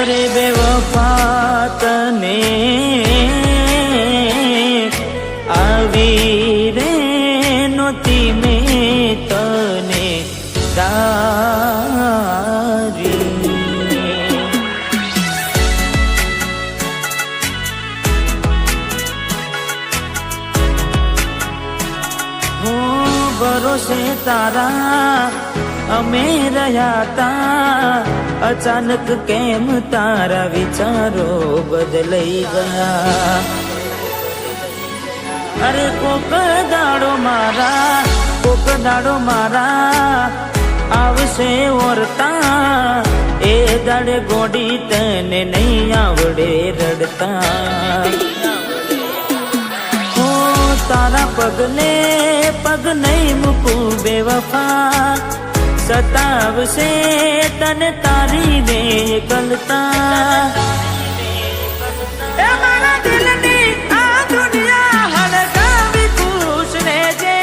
અરે બેવફા તને આવી રે નોતી મેં તને તારી હો ભરોસે તારા અમે રહ્યા તા અચાનક કેમ તારા વિચારો બદલાઈ ગયા અરે કોક દાડો મારા આવશે ઓરતા એ દાડે ગોડી તને નહીં આવડે રડતા હો તારા પગને પગ નહીં મૂકું બેવફા સતાવશે તને તારી ને એકલતા એ મારા દિલની આ દુનિયા હળગાવી ખુશ રહેજે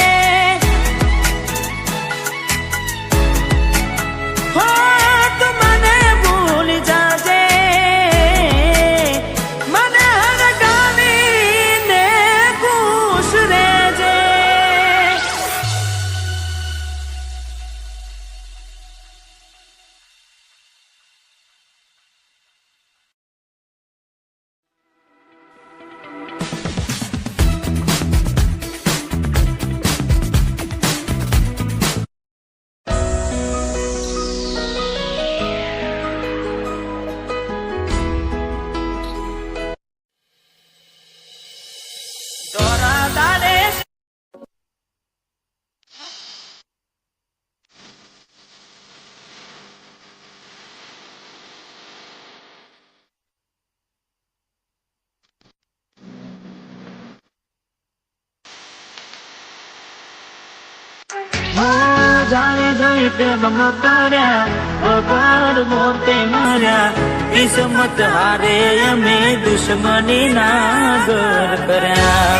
હો તું મને ભૂલી જાજે મને હળગાવીને ખુશ રહેજે જાણે જઈ પ્રેમમાં કર્યા વગર મોતે માર્યા કિસ્મત હારે અમે દુશ્મની ના ઘર કર્યા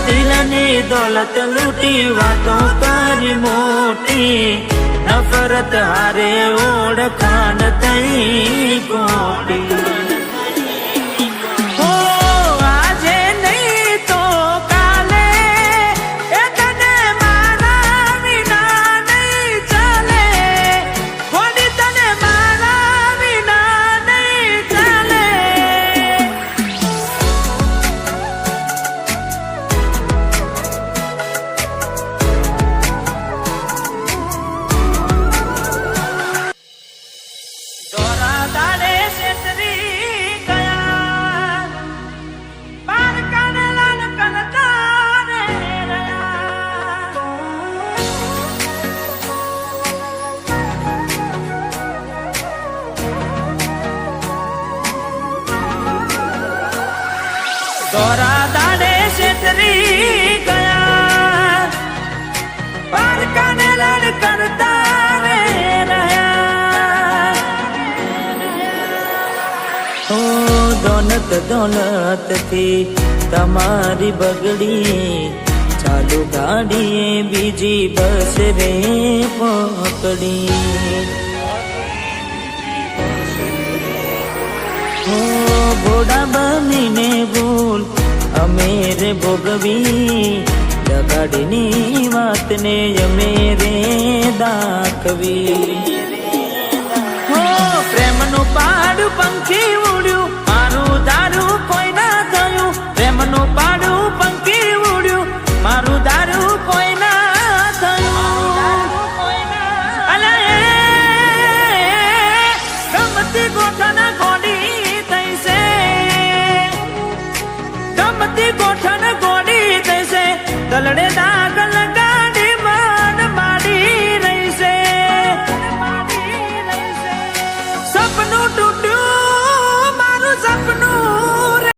દિલની દોલત લૂટી વાતો કરી મોટી નફરત હારે ઓળખાણ થઈ ગોટી દોરા દાડે છેતરી ગયા પારકાને લડ કરતા રે રહ્યા ઓ દોલત થી તમારી બગડી ચાલુ ગાડીએ બીજી બસ રે પકડી ઘોડા બનીને ભૂલ અમે રે ભોગવી દગાડીની વાતને અમે રે દાખવી હો પ્રેમનું પાડું પંખી ઉડ્યું